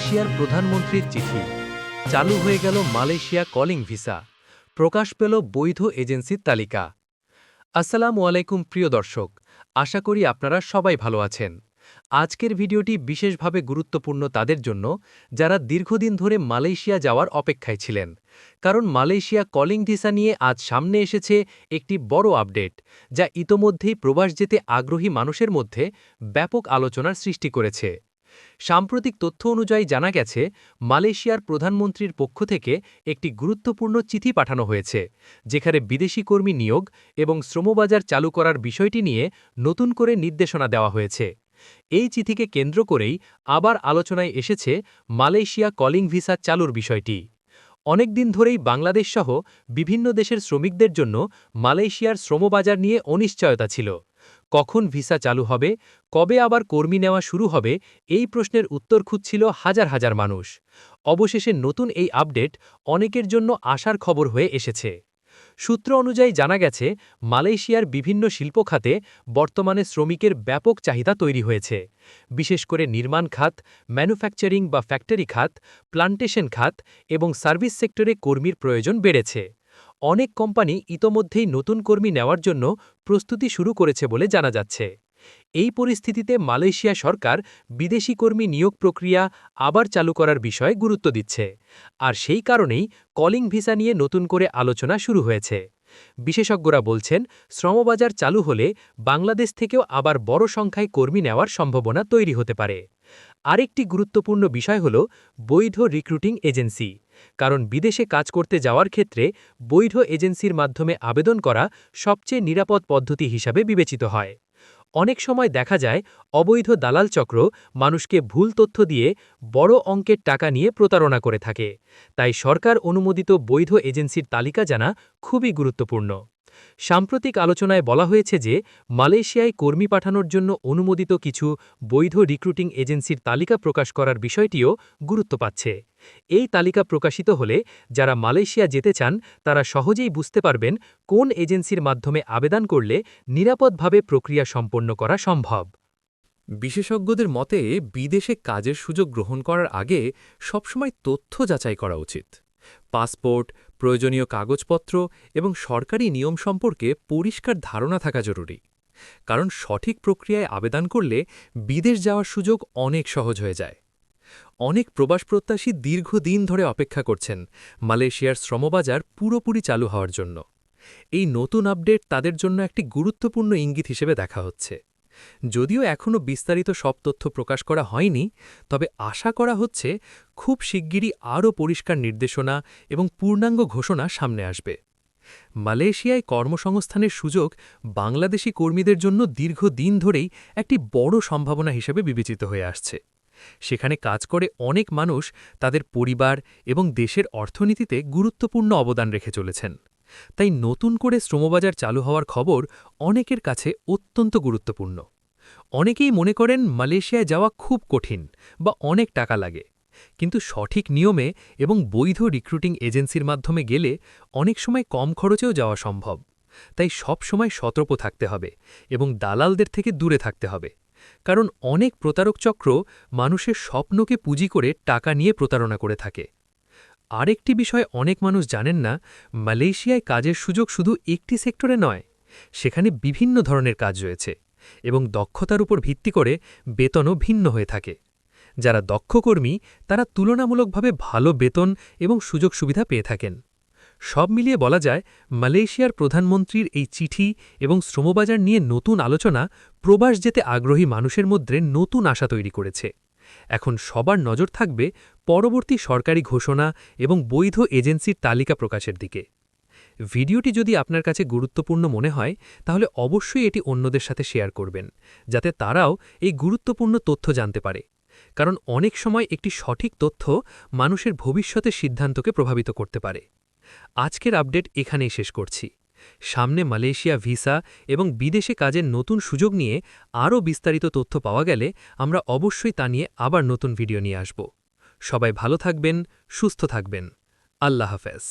মালয়েশিয়ার প্রধানমন্ত্রীর চিঠি চালু হয়ে গেল মালয়েশিয়া কলিং ভিসা প্রকাশ পেল বৈধ এজেন্সির তালিকা। আসসালামু আলাইকুম প্রিয় দর্শক, আশা করি আপনারা সবাই ভালো আছেন। আজকের ভিডিওটি বিশেষভাবে গুরুত্বপূর্ণ তাদের জন্য যারা দীর্ঘদিন ধরে মালয়েশিয়া যাওয়ার অপেক্ষায় ছিলেন, কারণ মালয়েশিয়া কলিং ভিসা নিয়ে আজ সামনে এসেছে একটি বড় আপডেট, যা ইতোমধ্যেই প্রবাস যেতে আগ্রহী মানুষের মধ্যে ব্যাপক আলোচনার সৃষ্টি করেছে। সাম্প্রতিক তথ্য অনুযায়ী জানা গেছে, মালয়েশিয়ার প্রধানমন্ত্রীর পক্ষ থেকে একটি গুরুত্বপূর্ণ চিঠি পাঠানো হয়েছে, যেখানে বিদেশি কর্মী নিয়োগ এবং শ্রমবাজার চালু করার বিষয়টি নিয়ে নতুন করে নির্দেশনা দেওয়া হয়েছে। এই চিঠিকে কেন্দ্র করেই আবার আলোচনায় এসেছে মালয়েশিয়া কলিং ভিসা চালুর বিষয়টি। অনেকদিন ধরেই বাংলাদেশসহ বিভিন্ন দেশের শ্রমিকদের জন্য মালয়েশিয়ার শ্রমবাজার নিয়ে অনিশ্চয়তা ছিল। কখন ভিসা চালু হবে, কবে আবার কর্মী নেওয়া শুরু হবে, এই প্রশ্নের উত্তর খুঁজছিল হাজার হাজার মানুষ। অবশেষে নতুন এই আপডেট অনেকের জন্য আশার খবর হয়ে এসেছে। সূত্র অনুযায়ী জানা গেছে, মালয়েশিয়ার বিভিন্ন শিল্প খাতে বর্তমানে শ্রমিকের ব্যাপক চাহিদা তৈরি হয়েছে। বিশেষ করে নির্মাণ খাত, ম্যানুফ্যাকচারিং বা ফ্যাক্টরি খাত, প্লান্টেশন খাত এবং সার্ভিস সেক্টরে কর্মীর প্রয়োজন বেড়েছে। অনেক কোম্পানি ইতোমধ্যেই নতুন কর্মী নেওয়ার জন্য প্রস্তুতি শুরু করেছে বলে জানা যাচ্ছে। এই পরিস্থিতিতে মালয়েশিয়া সরকার বিদেশি কর্মী নিয়োগ প্রক্রিয়া আবার চালু করার বিষয়ে গুরুত্ব দিচ্ছে, আর সেই কারণেই কলিং ভিসা নিয়ে নতুন করে আলোচনা শুরু হয়েছে। বিশেষজ্ঞরা বলছেন, শ্রমবাজার চালু হলে বাংলাদেশ থেকেও আবার বড় সংখ্যায় কর্মী নেওয়ার সম্ভাবনা তৈরি হতে পারে। আরেকটি গুরুত্বপূর্ণ বিষয় হল বৈধ রিক্রুটিং এজেন্সি, কারণ বিদেশে কাজ করতে যাওয়ার ক্ষেত্রে বৈধ এজেন্সির মাধ্যমে আবেদন করা সবচেয়ে নিরাপদ পদ্ধতি হিসাবে বিবেচিত হয়। অনেক সময় দেখা যায়, অবৈধ দালাল চক্র মানুষকে ভুল তথ্য দিয়ে বড় অঙ্কের টাকা নিয়ে প্রতারণা করে থাকে। তাই সরকার অনুমোদিত বৈধ এজেন্সির তালিকা জানা খুবই গুরুত্বপূর্ণ। সাম্প্রতিক আলোচনায় বলা হয়েছে যে, মালয়েশিয়ায় কর্মী পাঠানোর জন্য অনুমোদিত কিছু বৈধ রিক্রুটিং এজেন্সির তালিকা প্রকাশ করার বিষয়টিও গুরুত্ব পাচ্ছে। এই তালিকা প্রকাশিত হলে যারা মালয়েশিয়া যেতে চান তারা সহজেই বুঝতে পারবেন কোন এজেন্সির মাধ্যমে আবেদন করলে নিরাপদভাবে প্রক্রিয়া সম্পন্ন করা সম্ভব। বিশেষজ্ঞদের মতে বিদেশে কাজের সুযোগ গ্রহণ করার আগে সবসময় তথ্য যাচাই করা উচিত। পাসপোর্ট, প্রয়োজনীয় কাগজপত্র এবং সরকারি নিয়ম সম্পর্কে পরিষ্কার ধারণা থাকা জরুরি। কারণ সঠিক প্রক্রিয়ায় আবেদন করলে বিদেশ যাওয়ার সুযোগ অনেক সহজ হয়ে যায়। অনেক প্রবাস প্রত্যাশী দীর্ঘদিন ধরে অপেক্ষা করছেন মালয়েশিয়ার শ্রমবাজার পুরোপুরি চালু হওয়ার জন্য। এই নতুন আপডেট তাদের জন্য একটি গুরুত্বপূর্ণ ইঙ্গিত হিসেবে দেখা হচ্ছে। যদিও এখনও বিস্তারিত সব তথ্য প্রকাশ করা হয়নি, তবে আশা করা হচ্ছে খুব শিগগিরই আরও পরিষ্কার নির্দেশনা এবং পূর্ণাঙ্গ ঘোষণা সামনে আসবে। মালয়েশিয়ায় কর্মসংস্থানের সুযোগ বাংলাদেশি কর্মীদের জন্য দীর্ঘদিন ধরেই একটি বড় সম্ভাবনা হিসেবে বিবেচিত হয়ে আসছে। সেখানে কাজ করে অনেক মানুষ তাদের পরিবার এবং দেশের অর্থনীতিতে গুরুত্বপূর্ণ অবদান রেখে চলেছেন। তাই নতুন করে শ্রমবাজার চালু হওয়ার খবর অনেকের কাছে অত্যন্ত গুরুত্বপূর্ণ। অনেকেই মনে করেন মালয়েশিয়ায় যাওয়া খুব কঠিন বা অনেক টাকা লাগে, কিন্তু সঠিক নিয়মে এবং বৈধ রিক্রুটিং এজেন্সির মাধ্যমে গেলে অনেক সময় কম খরচেও যাওয়া সম্ভব। তাই সব সময় সতর্ক থাকতে হবে এবং দালালদের থেকে দূরে থাকতে হবে, কারণ অনেক প্রতারক চক্র মানুষের স্বপ্নকে পুঁজি করে টাকা নিয়ে প্রতারণা করে থাকে। আরেকটি বিষয় অনেক মানুষ জানেন না, মালয়েশিয়ায় কাজের সুযোগ শুধু একটি সেক্টরে নয়, সেখানে বিভিন্ন ধরনের কাজ রয়েছে এবং দক্ষতার উপর ভিত্তি করে বেতনও ভিন্ন হয়ে থাকে। যারা দক্ষ কর্মী তারা তুলনামূলকভাবে ভালো বেতন এবং সুযোগ সুবিধা পেয়ে থাকেন। সব মিলিয়ে বলা যায়, মালয়েশিয়ার প্রধানমন্ত্রীর এই চিঠি এবং শ্রমবাজার নিয়ে নতুন আলোচনা প্রবাস যেতে আগ্রহী মানুষের মধ্যে নতুন আশা তৈরি করেছে। এখন সবার নজর থাকবে পরবর্তী সরকারি ঘোষণা এবং বৈধ এজেন্সির তালিকা প্রকাশের দিকে। ভিডিওটি যদি আপনার কাছে গুরুত্বপূর্ণ মনে হয় তাহলে অবশ্যই এটি অন্যদের সাথে শেয়ার করবেন, যাতে তারাও এই গুরুত্বপূর্ণ তথ্য জানতে পারে। কারণ অনেক সময় একটি সঠিক তথ্য মানুষের ভবিষ্যতের সিদ্ধান্তকে প্রভাবিত করতে পারে। আজকের আপডেট এখানেই শেষ করছি। সামনে মালয়েশিয়া ভিসা এবং বিদেশে কাজের নতুন সুযোগ নিয়ে আরও বিস্তারিত তথ্য পাওয়া গেলে আমরা অবশ্যই তা নিয়ে আবার নতুন ভিডিও নিয়ে আসব। সবাই ভালো থাকবেন, সুস্থ থাকবেন। আল্লাহ হাফেজ।